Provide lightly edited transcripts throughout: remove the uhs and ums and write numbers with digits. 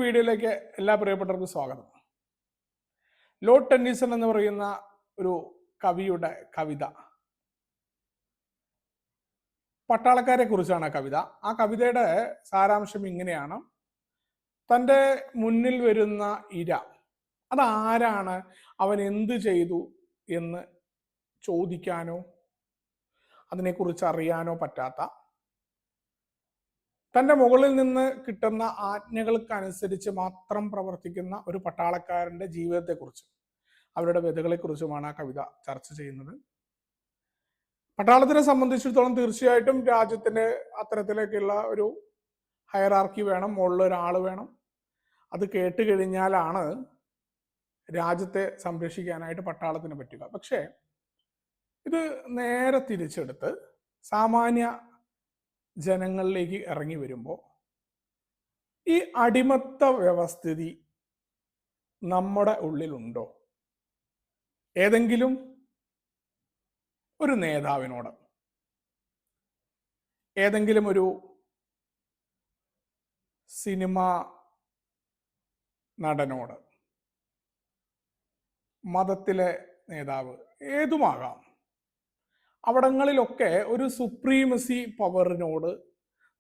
വീഡിയോയിലേക്ക് എല്ലാ പ്രിയപ്പെട്ടവർക്കും സ്വാഗതം. ലോർഡ് ടെന്നീസൺ എന്ന് പറയുന്ന ഒരു കവിയുടെ കവിത, പട്ടാളക്കാരെ കുറിച്ചാണ് ആ കവിത. ആ കവിതയുടെ സാരാംശം ഇങ്ങനെയാണ്: തൻ്റെ മുന്നിൽ വരുന്ന ഇര അതാരാണ്, അവൻ എന്ത് ചെയ്തു എന്ന് ചോദിക്കാനോ അതിനെക്കുറിച്ച് അറിയാനോ പറ്റാത്ത, തൻ്റെ മുകളിൽ നിന്ന് കിട്ടുന്ന ആജ്ഞകൾക്കനുസരിച്ച് മാത്രം പ്രവർത്തിക്കുന്ന ഒരു പട്ടാളക്കാരൻ്റെ ജീവിതത്തെക്കുറിച്ചും അവരുടെ വ്യതകളെക്കുറിച്ചുമാണ് ആ കവിത ചർച്ച ചെയ്യുന്നത്. പട്ടാളത്തിനെ സംബന്ധിച്ചിടത്തോളം തീർച്ചയായിട്ടും രാജ്യത്തിന് അത്തരത്തിലേക്കുള്ള ഒരു ഹയറാർക്കി വേണം, മുകളിൽ ഒരാൾ വേണം. അത് കേട്ട് കഴിഞ്ഞാലാണ് രാജ്യത്തെ സംരക്ഷിക്കാനായിട്ട് പട്ടാളത്തിന് പറ്റുക. പക്ഷേ ഇത് നേരെ തിരിച്ചെടുത്ത് സാമാന്യ ജനങ്ങളിലേക്ക് ഇറങ്ങി വരുമ്പോൾ ഈ അടിമത്ത വ്യവസ്ഥിതി നമ്മുടെ ഉള്ളിലുണ്ടോ? ഏതെങ്കിലും ഒരു നേതാവിനോട്, ഏതെങ്കിലും ഒരു സിനിമ നടനോട്, മതത്തിലെ നേതാവ്, ഏതുമാകാം, അവിടങ്ങളിലൊക്കെ ഒരു സുപ്രീമസി പവറിനോട്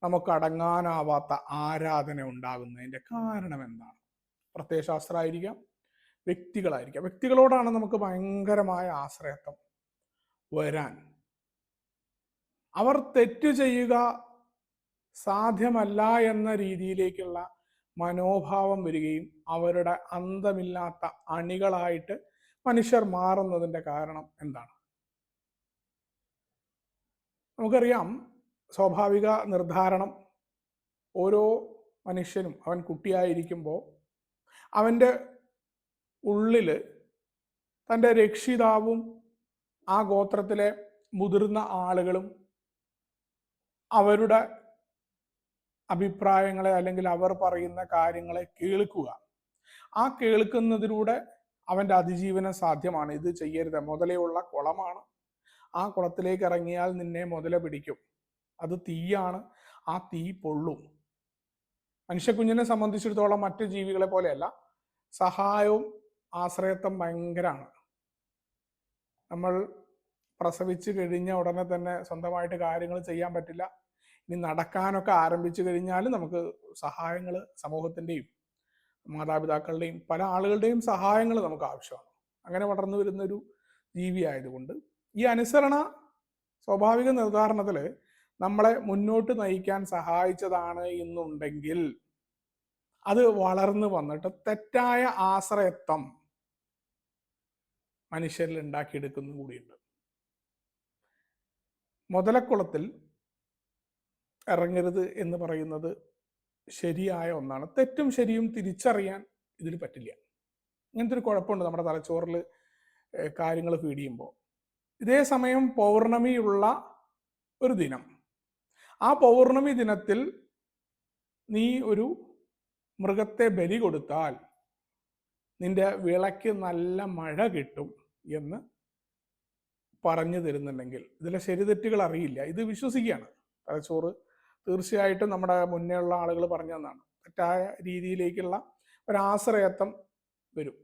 നമുക്ക് അടങ്ങാനാവാത്ത ആരാധന ഉണ്ടാകുന്നതിൻ്റെ കാരണം എന്താണ്? പ്രത്യയശാസ്ത്രമായിരിക്കാം, വ്യക്തികളായിരിക്കാം. വ്യക്തികളോടാണ് നമുക്ക് ഭയങ്കരമായ ആശ്രയത്വം വരാൻ. അവർ തെറ്റ് ചെയ്യുക സാധ്യമല്ല എന്ന രീതിയിലേക്കുള്ള മനോഭാവം വരികയും അവരുടെ അന്തമില്ലാത്ത അണികളായിട്ട് മനുഷ്യർ മാറുന്നതിൻ്റെ കാരണം എന്താണ്? നമുക്കറിയാം, സ്വാഭാവിക നിർദ്ധാരണം. ഓരോ മനുഷ്യനും അവൻ കുട്ടിയായിരിക്കുമ്പോൾ അവൻ്റെ ഉള്ളിൽ തൻ്റെ രക്ഷിതാവും ആ ഗോത്രത്തിലെ മുതിർന്ന ആളുകളും അവരുടെ അഭിപ്രായങ്ങളെ അല്ലെങ്കിൽ അവർ പറയുന്ന കാര്യങ്ങളെ കേൾക്കുക. ആ കേൾക്കുന്നതിലൂടെ അവൻ്റെ അതിജീവനം സാധ്യമാണ്. ഇത് ചെയ്യരുത്, മുതലെയുള്ള കുളമാണ്, ആ കുളത്തിലേക്ക് ഇറങ്ങിയാൽ നിന്നെ മുതല പിടിക്കും, അത് തീയാണ്, ആ തീ പൊള്ളും. മനുഷ്യക്കുഞ്ഞിനെ സംബന്ധിച്ചിടത്തോളം മറ്റു ജീവികളെ പോലെയല്ല, സഹായവും ആശ്രയത്വം ഭയങ്കരമാണ്. നമ്മൾ പ്രസവിച്ച് കഴിഞ്ഞ ഉടനെ തന്നെ സ്വന്തമായിട്ട് കാര്യങ്ങൾ ചെയ്യാൻ പറ്റില്ല. ഇനി നടക്കാനൊക്കെ ആരംഭിച്ചു കഴിഞ്ഞാൽ നമുക്ക് സഹായങ്ങൾ, സമൂഹത്തിൻ്റെയും മാതാപിതാക്കളുടെയും പല ആളുകളുടെയും സഹായങ്ങൾ നമുക്ക് ആവശ്യമാണ്. അങ്ങനെ വളർന്നു വരുന്നൊരു ജീവിയായതുകൊണ്ട് ഈ അനുസരണ സ്വാഭാവിക നിർദ്ധാരണത്തിൽ നമ്മളെ മുന്നോട്ട് നയിക്കാൻ സഹായിച്ചതാണ് എന്നുണ്ടെങ്കിൽ അത് വളർന്നു വന്നിട്ട് തെറ്റായ ആശ്രയത്വം മനുഷ്യരിൽ ഉണ്ടാക്കിയെടുക്കുന്ന കൂടിയുണ്ട്. മുതലക്കുളത്തിൽ ഇറങ്ങരുത് എന്ന് പറയുന്നത് ശരിയായ ഒന്നാണ്. തെറ്റും ശരിയും തിരിച്ചറിയാൻ ഇതിൽ പറ്റില്ല. ഇങ്ങനത്തെ ഒരു കുഴപ്പമുണ്ട് നമ്മുടെ തലച്ചോറിൽ കാര്യങ്ങൾ ഫീഡ് ചെയ്യുമ്പോൾ. ഇതേ സമയം പൗർണമിയുള്ള ഒരു ദിനം, ആ പൗർണമി ദിനത്തിൽ നീ ഒരു മൃഗത്തെ ബലി കൊടുത്താൽ നിന്റെ വിളയ്ക്ക് നല്ല മഴ കിട്ടും എന്ന് പറഞ്ഞു തരുന്നുണ്ടെങ്കിൽ ഇതിലെ ശരിതെറ്റുകൾ അറിയില്ല, ഇത് വിശ്വസിക്കുകയാണ് തലച്ചോറ്. തീർച്ചയായിട്ടും നമ്മുടെ മുന്നേ ഉള്ള ആളുകൾ പറഞ്ഞു തന്നാണ്. തെറ്റായ രീതിയിലേക്കുള്ള ഒരാശ്രയത്വം വരും.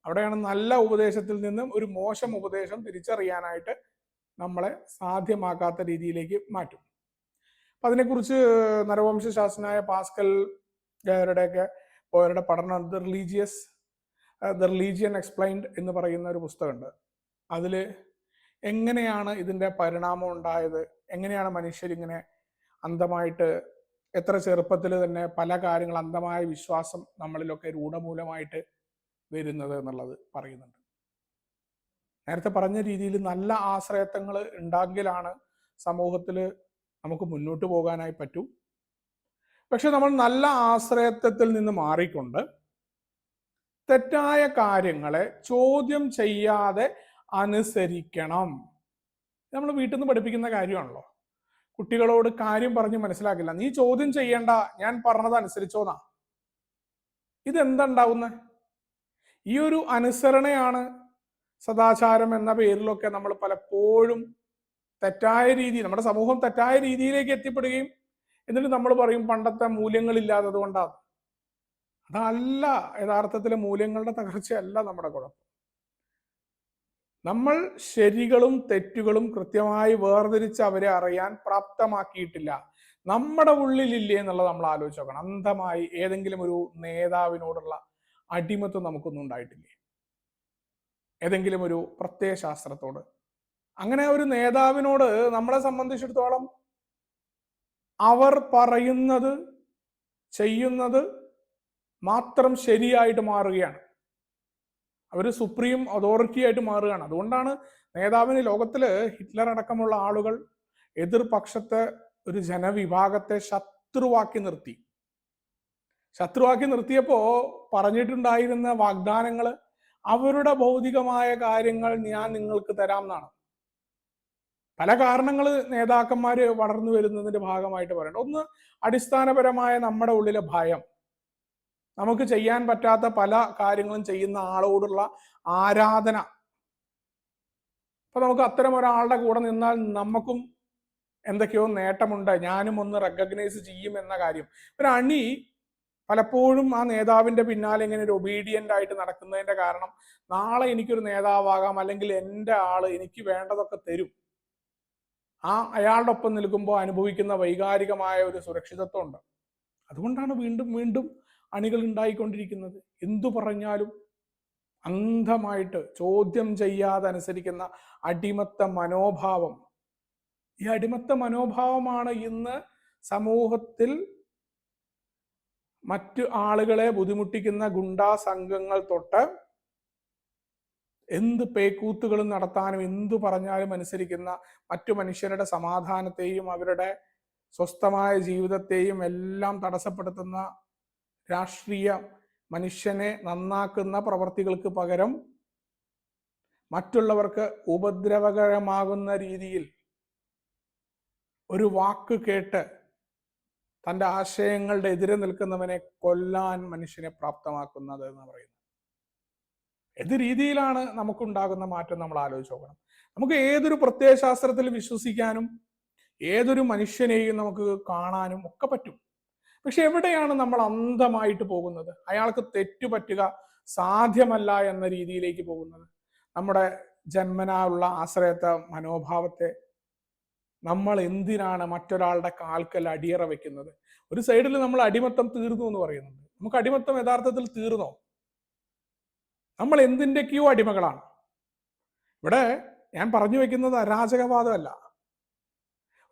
അവിടെയാണ് നല്ല ഉപദേശത്തിൽ നിന്നും ഒരു മോശം ഉപദേശം തിരിച്ചറിയാനായിട്ട് നമ്മളെ സാധ്യമാക്കാത്ത രീതിയിലേക്ക് മാറ്റും. അപ്പം അതിനെക്കുറിച്ച് നരവംശാസ്ത്രജ്ഞനായ പാസ്കൽ അവരുടെ പഠനം ദ റിലീജിയൻ എക്സ്പ്ലൈൻഡ് എന്ന് പറയുന്ന ഒരു പുസ്തകമുണ്ട്. അതിൽ എങ്ങനെയാണ് ഇതിൻ്റെ പരിണാമം ഉണ്ടായത്, എങ്ങനെയാണ് മനുഷ്യരിങ്ങനെ അന്ധമായിട്ട് എത്ര ചെറുപ്പത്തിൽ തന്നെ പല കാര്യങ്ങൾ, അന്ധമായ വിശ്വാസം നമ്മളിലൊക്കെ രൂഢമൂലമായിട്ട് വരുന്നത് എന്നുള്ളത് പറയുന്നുണ്ട്. നേരത്തെ പറഞ്ഞ രീതിയിൽ നല്ല ആശ്രയത്വങ്ങൾ ഉണ്ടെങ്കിലാണ് സമൂഹത്തിൽ നമുക്ക് മുന്നോട്ട് പോകാനായി പറ്റൂ. പക്ഷെ നമ്മൾ നല്ല ആശ്രയത്വത്തിൽ നിന്ന് മാറിക്കൊണ്ട് തെറ്റായ കാര്യങ്ങളെ ചോദ്യം ചെയ്യാതെ അനുസരിക്കണം. നമ്മൾ വീട്ടിൽ നിന്ന് പഠിപ്പിക്കുന്ന കാര്യമാണല്ലോ. കുട്ടികളോട് കാര്യം പറഞ്ഞ് മനസ്സിലാക്കില്ല, നീ ചോദ്യം ചെയ്യേണ്ട, ഞാൻ പറഞ്ഞത് അനുസരിച്ചോന്നാ. ഇതെന്തുണ്ടാവുന്നത്? ഈ ഒരു അനുസരണയാണ് സദാചാരം എന്ന പേരിലൊക്കെ നമ്മൾ പലപ്പോഴും തെറ്റായ രീതി, നമ്മുടെ സമൂഹം തെറ്റായ രീതിയിലേക്ക് എത്തിപ്പെടുകയും എന്നിട്ട് നമ്മൾ പറയും പണ്ടത്തെ മൂല്യങ്ങളില്ലാത്തത് കൊണ്ടാണ്. അതല്ല യഥാർത്ഥത്തിലെ മൂല്യങ്ങളുടെ തകർച്ചയല്ല നമ്മുടെ കുഴപ്പം. നമ്മൾ ശരികളും തെറ്റുകളും കൃത്യമായി വേർതിരിച്ച് അവരെ അറിയാൻ പ്രാപ്തമാക്കിയിട്ടില്ല. നമ്മുടെ ഉള്ളിലില്ലേ എന്നുള്ളത് നമ്മൾ ആലോചിച്ച് നോക്കണം. അന്ധമായി ഏതെങ്കിലും ഒരു നേതാവിനോടുള്ള അടിമത്വം നമുക്കൊന്നും ഉണ്ടായിട്ടില്ലേ? ഏതെങ്കിലും ഒരു പ്രത്യയ ശാസ്ത്രത്തോട്? അങ്ങനെ ഒരു നേതാവിനോട് നമ്മളെ സംബന്ധിച്ചിടത്തോളം അവർ പറയുന്നത് ചെയ്യുന്നത് മാത്രം ശരിയായിട്ട് മാറുകയാണ്. അവർ സുപ്രീം അതോറിറ്റി ആയിട്ട് മാറുകയാണ്. അതുകൊണ്ടാണ് നേതാവിന് ലോകത്തില് ഹിറ്റ്ലർ അടക്കമുള്ള ആളുകൾ എതിർപക്ഷത്തെ ഒരു ജനവിഭാഗത്തെ ശത്രുവാക്കി നിർത്തി. ശത്രുവാക്കി നിർത്തിയപ്പോ പറഞ്ഞിട്ടുണ്ടായിരുന്ന വാഗ്ദാനങ്ങള് അവരുടെ ഭൗതികമായ കാര്യങ്ങൾ ഞാൻ നിങ്ങൾക്ക് തരാം എന്നാണ്. പല കാരണങ്ങൾ നേതാക്കന്മാര് വളർന്നു വരുന്നതിന്റെ ഭാഗമായിട്ട് പറയണം. ഒന്ന്, അടിസ്ഥാനപരമായ നമ്മുടെ ഉള്ളിലെ ഭയം. നമുക്ക് ചെയ്യാൻ പറ്റാത്ത പല കാര്യങ്ങളും ചെയ്യുന്ന ആളോടുള്ള ആരാധന. അപ്പൊ നമുക്ക് അത്തരം ഒരാളുടെ കൂടെ നിന്നാൽ നമുക്കും എന്തൊക്കെയോ നേട്ടമുണ്ട്, ഞാനും ഒന്ന് റെക്കഗ്നൈസ് ചെയ്യും എന്ന കാര്യം. ഒരു അണി പലപ്പോഴും ആ നേതാവിന്റെ പിന്നാലെ ഇങ്ങനെ ഒരു ഒബീഡിയന്റ് ആയിട്ട് നടക്കുന്നതിന്റെ കാരണം നാളെ എനിക്കൊരു നേതാവാകാം, അല്ലെങ്കിൽ എൻ്റെ ആള് എനിക്ക് വേണ്ടതൊക്കെ തരും. അയാളുടെ ഒപ്പം നിൽക്കുമ്പോൾ അനുഭവിക്കുന്ന വൈകാരികമായ ഒരു സുരക്ഷിതത്വം ഉണ്ട്. അതുകൊണ്ടാണ് വീണ്ടും വീണ്ടും അണികൾ ഉണ്ടായിക്കൊണ്ടിരിക്കുന്നത്. എന്തു പറഞ്ഞാലും അന്ധമായിട്ട് ചോദ്യം ചെയ്യാതെ അനുസരിക്കുന്ന അടിമത്ത മനോഭാവം. ഈ അടിമത്ത മനോഭാവമാണ് ഇന്ന് സമൂഹത്തിൽ മറ്റു ആളുകളെ ബുദ്ധിമുട്ടിക്കുന്ന ഗുണ്ടാ സംഘങ്ങൾ തൊട്ട് എന്ത് പേക്കൂത്തുകളും നടത്താനും എന്തു പറഞ്ഞാലും അനുസരിക്കുന്ന മറ്റു മനുഷ്യരുടെ സമാധാനത്തെയും അവരുടെ സ്വസ്ഥമായ ജീവിതത്തെയും എല്ലാം തടസ്സപ്പെടുത്തുന്ന രാഷ്ട്രീയ മനുഷ്യനെ നന്നാക്കുന്ന പ്രവർത്തികൾക്ക് പകരം മറ്റുള്ളവർക്ക് ഉപദ്രവകരമാകുന്ന രീതിയിൽ ഒരു വാക്ക് കേട്ട് തൻ്റെ ആശയങ്ങളുടെ എതിരെ നിൽക്കുന്നവനെ കൊല്ലാൻ മനുഷ്യനെ പ്രാപ്തമാക്കുന്നത് എന്ന് പറയുന്നത്. ഏത് രീതിയിലാണ് നമുക്കുണ്ടാകുന്ന മാറ്റം നമ്മൾ ആലോചിച്ച് നോക്കണം. നമുക്ക് ഏതൊരു പ്രത്യയശാസ്ത്രത്തിൽ വിശ്വസിക്കാനും ഏതൊരു മനുഷ്യനെയും നമുക്ക് കാണാനും ഒക്കെ പറ്റും. പക്ഷെ എവിടെയാണ് നമ്മൾ അന്ധമായിട്ട് പോകുന്നത്? അയാൾക്ക് തെറ്റുപറ്റുക സാധ്യമല്ല എന്ന രീതിയിലേക്ക് പോകുന്നത്. നമ്മുടെ ജന്മനാ ഉള്ള ആശ്രയത്വ മനോഭാവത്തെ നമ്മൾ എന്തിനാണ് മറ്റൊരാളുടെ കാൽക്കൽ അടിയറ വെക്കുന്നത്? ഒരു സൈഡിൽ നമ്മൾ അടിമത്തം തീർന്നു എന്ന് പറയുന്നുണ്ട്. നമുക്ക് അടിമത്തം യഥാർത്ഥത്തിൽ തീർന്നോ? നമ്മൾ എന്തിൻ്റെയൊക്കെയോ അടിമകളാണ്. ഇവിടെ ഞാൻ പറഞ്ഞു വെക്കുന്നത് അരാജകവാദമല്ല.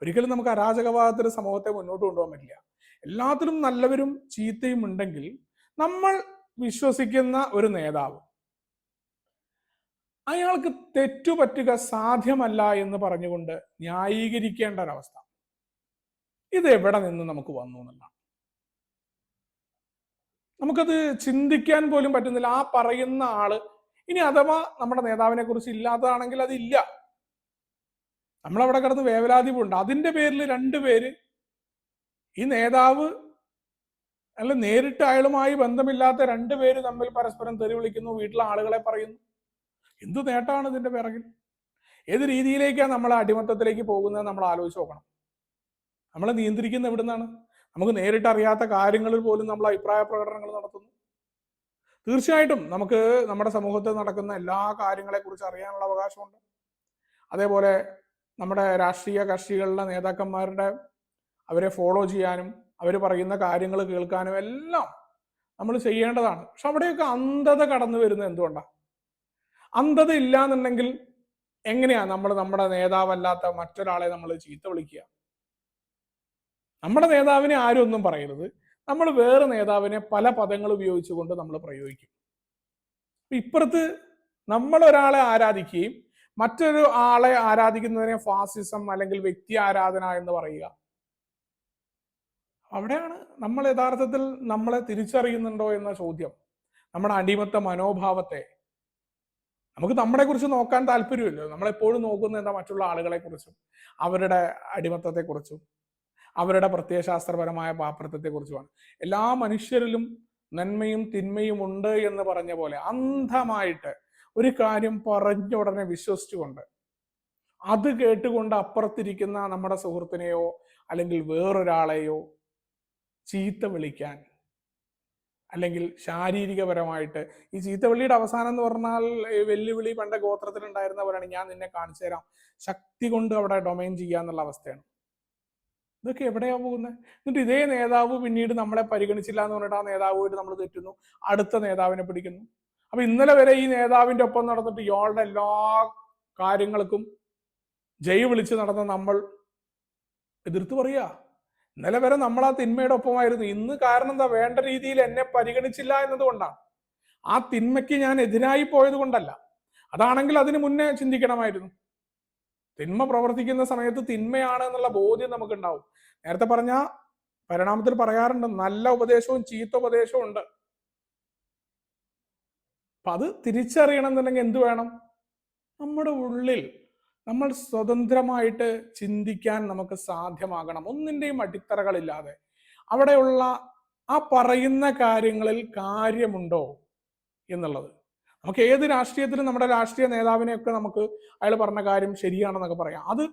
ഒരിക്കലും നമുക്ക് അരാജകവാദത്തിന് സമൂഹത്തെ മുന്നോട്ട് കൊണ്ടുപോകാൻ പറ്റില്ല. എല്ലാത്തിലും നല്ലവരും ചീത്തയും ഉണ്ടെങ്കിൽ നമ്മൾ വിശ്വസിക്കുന്ന ഒരു നേതാവ് അയാൾക്ക് തെറ്റുപറ്റുക സാധ്യമല്ല എന്ന് പറഞ്ഞുകൊണ്ട് ന്യായീകരിക്കേണ്ട ഒരവസ്ഥ, ഇത് എവിടെ നിന്ന് നമുക്ക് വന്നു എന്നുള്ളതാണ്. നമുക്കത് ചിന്തിക്കാൻ പോലും പറ്റുന്നില്ല. ആ പറയുന്ന ആള് ഇനി അഥവാ നമ്മുടെ നേതാവിനെ കുറിച്ച് ഇല്ലാത്തതാണെങ്കിൽ അതില്ല, നമ്മളവിടെ കിടന്ന് വേവലാതിപുണ്ട്. അതിന്റെ പേരിൽ രണ്ടുപേര്, ഈ നേതാവ് അല്ല നേരിട്ട് അയാളുമായി ബന്ധമില്ലാത്ത രണ്ടുപേര് തമ്മിൽ പരസ്പരം തെറി വിളിക്കുന്നു, വീട്ടിലെ ആളുകളെ പറയുന്നു. എന്ത് നേട്ടമാണ് ഇതിന്റെ പിറകിൽ? ഏത് രീതിയിലേക്കാണ് നമ്മൾ അടിമത്തത്തിലേക്ക് പോകുന്നത് നമ്മൾ ആലോചിച്ച് നോക്കണം. നമ്മളെ നിയന്ത്രിക്കുന്ന എവിടുന്നാണ്? നമുക്ക് നേരിട്ട് അറിയാത്ത കാര്യങ്ങളിൽ പോലും നമ്മൾ അഭിപ്രായ പ്രകടനങ്ങൾ നടത്തുന്നു. തീർച്ചയായിട്ടും നമുക്ക് നമ്മുടെ സമൂഹത്തിൽ നടക്കുന്ന എല്ലാ കാര്യങ്ങളെ കുറിച്ച് അറിയാനുള്ള അവകാശമുണ്ട്. അതേപോലെ നമ്മുടെ രാഷ്ട്രീയ കക്ഷികളിലെ നേതാക്കന്മാരുടെ അവരെ ഫോളോ ചെയ്യാനും അവർ പറയുന്ന കാര്യങ്ങൾ കേൾക്കാനും എല്ലാം നമ്മൾ ചെയ്യേണ്ടതാണ്. പക്ഷെ അവിടെയൊക്കെ അന്ധത കടന്നു വരുന്നത് എന്തുകൊണ്ടാണ്? അന്ധത ഇല്ല എന്നുണ്ടെങ്കിൽ എങ്ങനെയാ നമ്മൾ നമ്മുടെ നേതാവല്ലാത്ത മറ്റൊരാളെ നമ്മൾ ചീത്ത വിളിക്കുക? നമ്മുടെ നേതാവിനെ ആരും ഒന്നും പറയരുത്, നമ്മൾ വേറെ നേതാവിനെ പല പദങ്ങൾ ഉപയോഗിച്ചുകൊണ്ട് നമ്മൾ പ്രയോഗിക്കും. ഇപ്പുറത്ത് നമ്മൾ ഒരാളെ ആരാധിക്കുകയും മറ്റൊരു ആളെ ആരാധിക്കുന്നതിനെ ഫാസിസം അല്ലെങ്കിൽ വ്യക്തി ആരാധന എന്ന് പറയുക. അവിടെയാണ് നമ്മൾ യഥാർത്ഥത്തിൽ നമ്മളെ തിരിച്ചറിയുന്നുണ്ടോ എന്ന ചോദ്യം. നമ്മുടെ അടിമത്ത മനോഭാവത്തെ നമുക്ക് നമ്മളെ കുറിച്ച് നോക്കാൻ താല്പര്യമില്ല. നമ്മളെപ്പോഴും നോക്കുന്നത് എന്താ? മറ്റുള്ള ആളുകളെ കുറിച്ചും അവരുടെ അടിമത്തത്തെ കുറിച്ചും അവരുടെ പ്രത്യയശാസ്ത്രപരമായ പാപ്പരത്വത്തെ കുറിച്ചുമാണ്. എല്ലാ മനുഷ്യരിലും നന്മയും തിന്മയും ഉണ്ട് എന്ന് പറഞ്ഞ പോലെ അന്ധമായിട്ട് ഒരു കാര്യം പറഞ്ഞ ഉടനെ വിശ്വസിച്ചുകൊണ്ട് അത് കേട്ടുകൊണ്ട് അപ്പുറത്തിരിക്കുന്ന നമ്മുടെ സുഹൃത്തിനെയോ അല്ലെങ്കിൽ വേറൊരാളെയോ ചീത്ത വിളിക്കാൻ അല്ലെങ്കിൽ ശാരീരികപരമായിട്ട്. ഈ ചീത്തവിളിയുടെ അവസാനം എന്ന് പറഞ്ഞാൽ വെല്ലുവിളി പണ്ട് ഗോത്രത്തിലുണ്ടായിരുന്നവരാണ്, ഞാൻ നിന്നെ കാണിച്ചു തരാം, ശക്തി കൊണ്ട് അവിടെ ഡൊമൈൻ ചെയ്യാന്നുള്ള അവസ്ഥയാണ്. ഇതൊക്കെ എവിടെയാ പോകുന്നത്? എന്നിട്ട് ഇതേ നേതാവ് പിന്നീട് നമ്മളെ പരിഗണിച്ചില്ല എന്ന് പറഞ്ഞിട്ട് ആ നേതാവുമായിട്ട് നമ്മൾ തെറ്റുന്നു, അടുത്ത നേതാവിനെ പിടിക്കുന്നു. അപ്പൊ ഇന്നലെ വരെ ഈ നേതാവിന്റെ ഒപ്പം നടന്നിട്ട് ഇയാളുടെ എല്ലാ കാര്യങ്ങൾക്കും ജയ് വിളിച്ച് നടന്ന നമ്മൾ എതിർത്ത് പറയുക. ഇന്നലെ വരെ നമ്മൾ ആ തിന്മയുടെ ഒപ്പമായിരുന്നു. ഇന്ന് കാരണം എന്താ? വേണ്ട രീതിയിൽ എന്നെ പരിഗണിച്ചില്ല എന്നതുകൊണ്ടാണ്. ആ തിന്മയ്ക്ക് ഞാൻ എതിരായി പോയത് കൊണ്ടല്ല. അതാണെങ്കിൽ അതിന് മുന്നേ ചിന്തിക്കണമായിരുന്നു. തിന്മ പ്രവർത്തിക്കുന്ന സമയത്ത് തിന്മയാണ് എന്നുള്ള ബോധ്യം നമുക്ക് ഉണ്ടാവും. നേരത്തെ പറഞ്ഞ പരിണാമത്തിൽ പറയാറുണ്ട്, നല്ല ഉപദേശവും ചീത്ത ഉപദേശവും ഉണ്ട്. അപ്പൊ അത് തിരിച്ചറിയണം എന്നുണ്ടെങ്കിൽ എന്ത് വേണം? നമ്മുടെ ഉള്ളിൽ നമ്മൾ സ്വതന്ത്രമായിട്ട് ചിന്തിക്കാൻ നമുക്ക് സാധ്യമാകണം, ഒന്നിന്റെയും അടിത്തറകളില്ലാതെ. അവിടെയുള്ള ആ പറയുന്ന കാര്യങ്ങളിൽ കാര്യമുണ്ടോ എന്നുള്ളത്. നമുക്ക് ഏത് രാഷ്ട്രീയത്തിലും നമ്മുടെ രാഷ്ട്രീയ നേതാവിനെയൊക്കെ നമുക്ക് അയാൾ പറഞ്ഞ കാര്യം ശരിയാണെന്നൊക്കെ പറയാം. അത്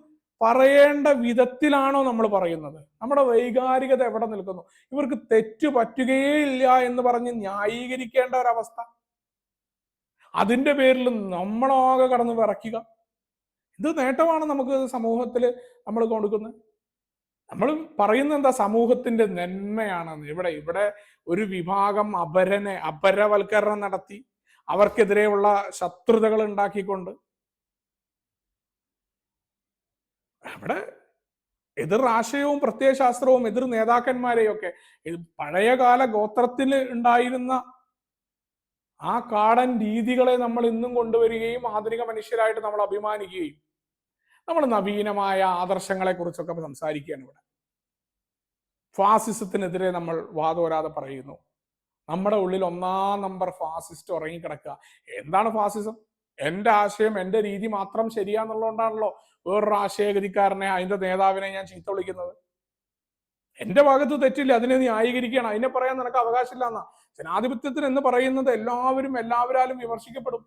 പറയേണ്ട വിധത്തിലാണോ നമ്മൾ പറയുന്നത്? നമ്മുടെ വൈകാരികത എവിടെ നിൽക്കുന്നു? ഇവർക്ക് തെറ്റ് പറ്റുകയേ ഇല്ല എന്ന് പറഞ്ഞ് ന്യായീകരിക്കേണ്ട ഒരവസ്ഥ, അതിന്റെ പേരിൽ നമ്മളാകെ കടന്ന് വിറയ്ക്കുക. ഇത് നേട്ടമാണ് നമുക്ക് സമൂഹത്തിൽ നമ്മൾ കൊടുക്കുന്നത്. നമ്മൾ പറയുന്നത് എന്താ? സമൂഹത്തിന്റെ നന്മയാണെന്ന്. ഇവിടെ ഒരു വിഭാഗം അപരവൽക്കരണം നടത്തി അവർക്കെതിരെയുള്ള ശത്രുതകൾ ഉണ്ടാക്കിക്കൊണ്ട് അവിടെ എതിർ ആശയവും പ്രത്യയശാസ്ത്രവും എതിർ നേതാക്കന്മാരെയൊക്കെ, പഴയകാല ഗോത്രത്തിൽ ഉണ്ടായിരുന്ന ആ കാടൻ രീതികളെ നമ്മൾ ഇന്നും കൊണ്ടുവരികയും ആധുനിക മനുഷ്യരായിട്ട് നമ്മൾ അഭിമാനിക്കുകയും നമ്മൾ നവീനമായ ആദർശങ്ങളെ കുറിച്ചൊക്കെ സംസാരിക്കുകയാണ്. ഇവിടെ ഫാസിസത്തിനെതിരെ നമ്മൾ വാദോരാതെ പറയുന്നു. നമ്മുടെ ഉള്ളിൽ ഒന്നാം നമ്പർ ഫാസിസ്റ്റ് ഉറങ്ങിക്കിടക്കുക. എന്താണ് ഫാസിസം? എന്റെ ആശയം എന്റെ രീതി മാത്രം ശരിയാന്നുള്ളതുകൊണ്ടാണല്ലോ വേറൊരു ആശയഗതിക്കാരനെ, അതിന്റെ നേതാവിനെ ഞാൻ ചീത്ത വിളിക്കുന്നത്. എന്റെ ഭാഗത്ത് തെറ്റില്ല, അതിനെ ന്യായീകരിക്കണം, അതിനെ പറയാൻ നിനക്ക് അവകാശമില്ല എന്നാ. ജനാധിപത്യത്തിന് എന്ന് പറയുന്നത് എല്ലാവരാലും വിമർശിക്കപ്പെടും.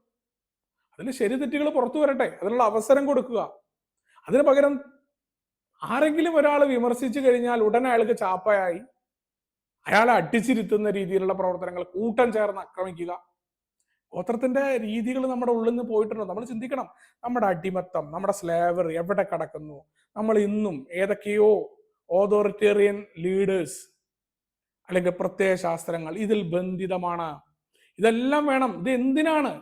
അതിന് ശരി തെറ്റുകൾ പുറത്തു വരട്ടെ, അതിനുള്ള അവസരം കൊടുക്കുക. അതിന് പകരം ആരെങ്കിലും ഒരാൾ വിമർശിച്ചു കഴിഞ്ഞാൽ ഉടനെ അയാൾക്ക് ചാപ്പയായി അയാളെ അടിച്ചിരുത്തുന്ന രീതിയിലുള്ള പ്രവർത്തനങ്ങൾ, കൂട്ടം ചേർന്ന് ആക്രമിക്കുക. ഗോത്രത്തിന്റെ രീതികൾ നമ്മുടെ ഉള്ളിൽ നിന്ന് പോയിട്ടുണ്ടോ? നമ്മൾ ചിന്തിക്കണം. നമ്മുടെ അടിമത്തം, നമ്മുടെ സ്ലേവറി എവിടെ കിടക്കുന്നു? നമ്മൾ ഇന്നും ഏതൊക്കെയോ ഓതോറിറ്റേറിയൻ ലീഡേഴ്സ് അല്ലെങ്കിൽ പ്രത്യയശാസ്ത്രങ്ങൾ ഇതിൽ ബന്ധിതമാണ്. ഇതെല്ലാം വേണം. ഇത് എന്തിനാണ്?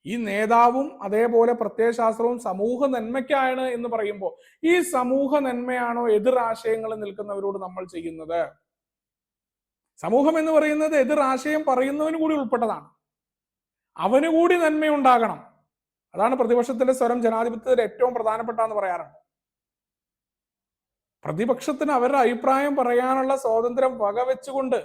ഈ നേതാവും അതേപോലെ പ്രത്യയശാസ്ത്രവും സമൂഹ നന്മയ്ക്കാണ് എന്ന് പറയുമ്പോൾ ഈ സമൂഹ നന്മയാണോ എതിർ ആശയങ്ങൾ നിൽക്കുന്നവരോട് നമ്മൾ ചെയ്യുന്നത്? സമൂഹം എന്ന് പറയുന്നത് എതിർ ആശയം പറയുന്നവന് കൂടി ഉൾപ്പെട്ടതാണ്. അവന് കൂടി നന്മയുണ്ടാകണം. അതാണ് പ്രതിപക്ഷത്തിന്റെ സ്വരം ജനാധിപത്യത്തിൽ ഏറ്റവും പ്രധാനപ്പെട്ട എന്ന് പറയാറുണ്ട്. പ്രതിപക്ഷത്തിന് അവരുടെ അഭിപ്രായം പറയാനുള്ള സ്വാതന്ത്ര്യം വകവെച്ചുകൊണ്ട്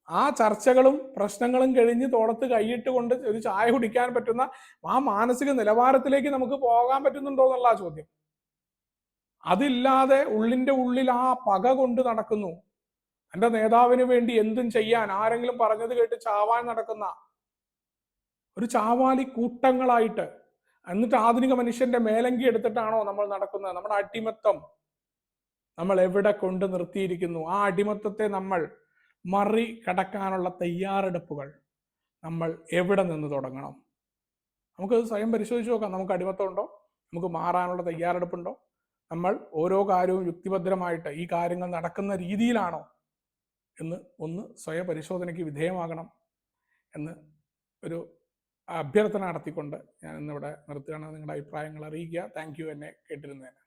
ആ ചർച്ചകളും പ്രശ്നങ്ങളും കഴിഞ്ഞ് തോളത്ത് കൈയിട്ട് കൊണ്ട് ഒരു ചായ കുടിക്കാൻ പറ്റുന്ന ആ മാനസിക നിലവാരത്തിലേക്ക് നമുക്ക് പോകാൻ പറ്റുന്നുണ്ടോ എന്നുള്ള ചോദ്യം. അതില്ലാതെ ഉള്ളിന്റെ ഉള്ളിൽ ആ പക കൊണ്ട് നടക്കുന്നു. എന്റെ നേതാവിന് വേണ്ടി എന്തും ചെയ്യാൻ ആരെങ്കിലും പറഞ്ഞത് കേട്ട് ചാവാൻ നടക്കുന്ന ഒരു ചാവാലി കൂട്ടങ്ങളായിട്ട്, എന്നിട്ട് ആധുനിക മനുഷ്യന്റെ മേലങ്കി എടുത്തിട്ടാണോ നമ്മൾ നടക്കുന്നത്? നമ്മുടെ അടിമത്തം നമ്മൾ എവിടെ കൊണ്ട് നിർത്തിയിരിക്കുന്നു? ആ അടിമത്തത്തെ നമ്മൾ മറികടക്കാനുള്ള തയ്യാറെടുപ്പുകൾ നമ്മൾ എവിടെ നിന്ന് തുടങ്ങണം? നമുക്ക് സ്വയം പരിശോധിച്ച് നോക്കാം. നമുക്ക് അടിമത്തം ഉണ്ടോ? നമുക്ക് മാറാനുള്ള തയ്യാറെടുപ്പുണ്ടോ? നമ്മൾ ഓരോ കാര്യവും യുക്തിഭദ്രമായിട്ട് ഈ കാര്യങ്ങൾ നടക്കുന്ന രീതിയിലാണോ എന്ന് ഒന്ന് സ്വയം പരിശോധനയ്ക്ക് വിധേയമാകണം എന്ന് ഒരു അഭ്യർത്ഥന നടത്തിക്കൊണ്ട് ഞാൻ ഇന്നിവിടെ നിർത്തുകയാണ്. നിങ്ങളുടെ അഭിപ്രായങ്ങൾ അറിയിക്കുക. താങ്ക് യു എന്നെ കേട്ടിരുന്നതിന്.